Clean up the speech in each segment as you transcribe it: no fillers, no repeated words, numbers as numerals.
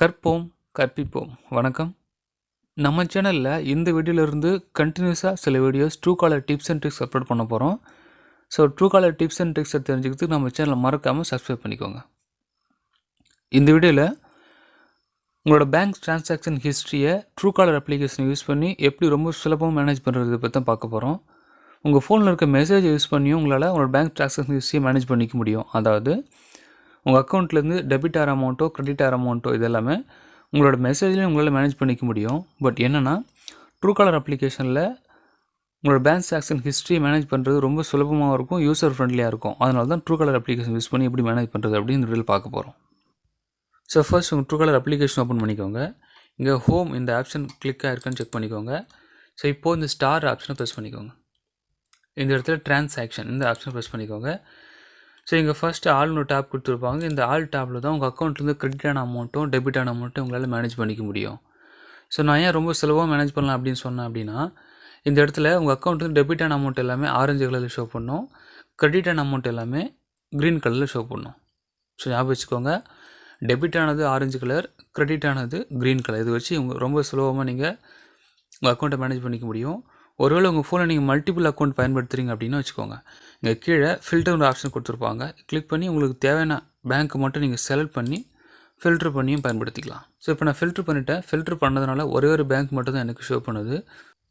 கற்போம் கற்பிப்போம். வணக்கம். நம்ம சேனலில் இந்த வீடியோலேருந்து கண்டினியூஸாக சில videos Truecaller tips and tricks upload பண்ண போகிறோம். ஸோ ட்ரூகாலர் டிப்ஸ் அண்ட் ட்ரிக்ஸை தெரிஞ்சுக்கிறதுக்கு நம்ம சேனலை மறக்காமல் சப்ஸ்கிரைப் பண்ணிக்கோங்க. இந்த வீடியோவில் உங்களோட பேங்க் ட்ரான்சாக்ஷன் ஹிஸ்ட்ரியை ட்ரூகாலர் அப்ளிகேஷனை யூஸ் பண்ணி எப்படி ரொம்ப சுலபமாக மேனேஜ் பண்ணுறது பற்றி தான் பார்க்க போகிறோம். உங்கள் ஃபோனில் இருக்க மெசேஜை யூஸ் பண்ணியும் உங்களால் உங்களோட பேங்க் ட்ரான்சாக்ஷன் ஹிஸ்ட்ரியை மேனேஜ் பண்ணிக்க முடியும். அதாவது உங்கள் அக்கௌண்ட்லேருந்து டெபிட் ஆகிற அமௌண்ட்டோ கிரெடிட் ஆகிற அமௌண்ட்டோ இதெல்லாமே உங்களோட மெசேஜ்லேயும் உங்களால் மேனேஜ் பண்ணிக்க முடியும். பட் என்னென்னா ட்ரூகாலர் அப்ளிகேஷனில் உங்களோட பேங்க் ட்ரான்சாக்ஷன் ஹிஸ்ட்ரி மேனேஜ் பண்ணுறது ரொம்ப சுலபமாக இருக்கும், யூசர் ஃப்ரெண்ட்லியாக இருக்கும். அதனால தான் ட்ரூகாலர் அப்ளிகேஷன் யூஸ் பண்ணி எப்படி மேனேஜ் பண்ணுறது அப்படின்னு இந்த வீடியோவில் பார்க்க போகிறோம். ஸோ ஃபர்ஸ்ட் உங்கள் ட்ரூகாலர் அப்ளிகேஷன் ஓப்பன் பண்ணிக்கோங்க. இங்கே ஹோம் இந்த ஆப்ஷன் கிளிக் ஆகிருக்குன்னு செக் பண்ணிக்கோங்க. ஸோ இப்போது இந்த ஸ்டார் ஆப்ஷனை ப்ரெஸ் பண்ணிக்கோங்க. இந்த இடத்துல ட்ரான்சாக்ஷன் இந்த ஆப்ஷனை ப்ரெஸ் பண்ணிக்கோங்க. ஸோ இங்கே ஃபஸ்ட்டு ஆல்னு டேப் கொடுத்துருப்பாங்க. இந்த ஆல் டேப்பில் தான் உங்கள் அக்கௌண்ட்லேருந்து கிரெடிட் ஆன அமௌண்ட்டும் டெபிட் ஆன அமௌண்ட்டும் உங்களால் மேனேஜ் பண்ணிக்க முடியும். ஸோ நான் ஏன் ரொம்ப சுலபமாக மேனேஜ் பண்ணலாம் அப்படின்னு சொன்னேன் அப்படின்னா, இந்த இடத்துல உங்கள் அக்கௌண்ட்டுக்கு டெபிட் ஆன அமௌண்ட் எல்லாமே ஆரஞ்சு கலரில் ஷோ பண்ணணும், கிரெடிட் ஆன அமௌண்ட் எல்லாமே க்ரீன் கலரில் ஷோ பண்ணணும். ஸோ ஞாபகம் வச்சுக்கோங்க, டெபிட் ஆனது ஆரஞ்சு கலர், கிரெடிட் ஆனது க்ரீன் கலர். இது வச்சு ரொம்ப சுலபமாக நீங்கள் உங்கள் அக்கௌண்ட்டை மேனேஜ் பண்ணிக்க முடியும். ஒருவேளை உங்கள் ஃபோனில் நீங்கள் மல்டிபிள் அக்கௌண்ட் பயன்படுத்துகிறீங்க அப்படின்னு வச்சுக்கோங்க, இங்கே கீழே ஃபில்டர் ஆப்ஷன் கொடுத்துருப்பாங்க. கிளிக் பண்ணி உங்களுக்கு தேவையான பேங்க்கை மட்டும் நீங்கள் செலக்ட் பண்ணி ஃபில்ட்ரு பண்ணியும் பயன்படுத்திக்கலாம். ஸோ இப்போ நான் ஃபில்ட்ரு பண்ணிவிட்டேன். ஃபில்ட்ரு பண்ணதுனால ஒரே ஒரு பேங்க் மட்டும் தான் எனக்கு ஷோ பண்ணுது.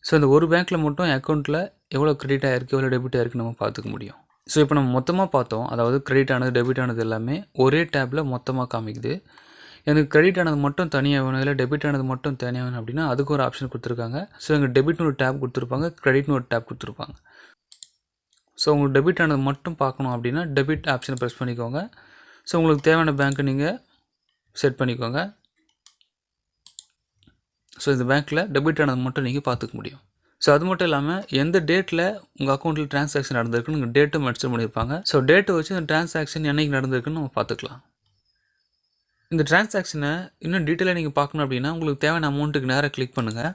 ஸோ இந்த ஒரு பேங்க்கில் மட்டும் என் அக்கௌண்ட்டில் எவ்வளோ கிரெடிட் ஆகிருக்கு எவ்வளோ டெபிட் ஆகிருக்கு நம்ம பார்த்துக்க முடியும். ஸோ இப்போ நம்ம மொத்தமாக பார்த்தோம், அதாவது கிரெடிட் ஆனது டெபிட் ஆனது எல்லாமே ஒரே டேப்பில் மொத்தமாக காமிக்குது. எனக்கு கிரெடிட் ஆனது மட்டும் தனியாக வேணும், இல்லை டெபிட் ஆனது மட்டும் தனியாக வேணும் அப்படின்னா அதுக்கு ஒரு ஆப்ஷன் கொடுத்துருக்காங்க. ஸோ எங்கள் டெபிட்னு ஒரு டேப் கொடுத்துருப்பாங்க, கிரெடிட்னு ஒரு டேப் கொடுத்துருப்பாங்க. ஸோ உங்களுக்கு டெபிட் ஆனது மட்டும் பார்க்கணும் அப்படின்னா டெபிட் ஆப்ஷனை ப்ரெஸ் பண்ணிக்கோங்க. ஸோ உங்களுக்கு தேவையான பேங்க்கை நீங்கள் செட் பண்ணிக்கோங்க. ஸோ இந்த பேங்க்கில் டெபிட் ஆனது மட்டும் நீங்கள் பார்த்துக்க முடியும். ஸோ அது மட்டும் இல்லாமல் எந்த டேட்டில் உங்கள் அக்கௌண்ட்டில் ட்ரான்சாக்ஷன் நடந்திருக்குன்னு உங்கள் டேட்டும் மென்ஷன் பண்ணியிருப்பாங்க. ஸோ டேட்டை வச்சு இந்த ட்ரான்சாக்ஷன் என்றைக்கு நடந்திருக்குன்னு நம்ம பார்த்துக்கலாம். இந்த ட்ரான்சாக்ஷனை இன்னும் டீட்டெயிலாக நீங்கள் பார்க்கணும் அப்படின்னா உங்களுக்கு தேவையான அமௌண்ட்டுக்கு நேராக கிளிக் பண்ணுங்கள்.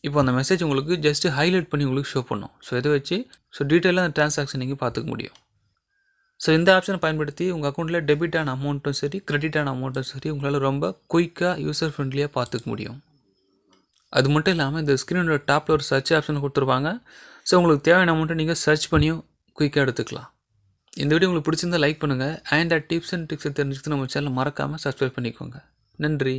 இப்போ அந்த மெசேஜ் உங்களுக்கு ஜஸ்ட்டு ஹைலைட் பண்ணி உங்களுக்கு ஷோ பண்ணும். ஸோ இதை வச்சு டீட்டெயிலாக அந்த ட்ரான்சாக்ஷன் நீங்கள் பார்த்துக்க முடியும். ஸோ இந்த ஆப்ஷனை பயன்படுத்தி உங்கள் அக்கௌண்ட்டில் டெபிட் ஆன அமௌண்ட்டும் சரி கிரெடிட் ஆன அமௌண்ட்டும் சரி உங்களால் ரொம்ப குயிக்காக யூசர் ஃப்ரெண்ட்லியாக பார்த்துக்க முடியும். அது மட்டும் இல்லாமல் இந்த ஸ்க்ரீனோட டாப்பில் ஒரு சர்ச் ஆப்ஷன் கொடுத்துருப்பாங்க. ஸோ உங்களுக்கு தேவையான அமௌண்ட்டை நீங்கள் சர்ச் பண்ணியும் குயிக்காக எடுத்துக்கலாம். இந்த வீடியோ உங்களுக்கு பிடிச்சிருந்தால் லைக் பண்ணுங்கள். அண்ட் டிப்ஸ் அண்ட் ட்ரிக்ஸை தெரிஞ்சுக்கிட்டு நம்ம சேனலை மறக்காமல் சப்ஸ்கிரைப் பண்ணிக்கோங்க. நன்றி.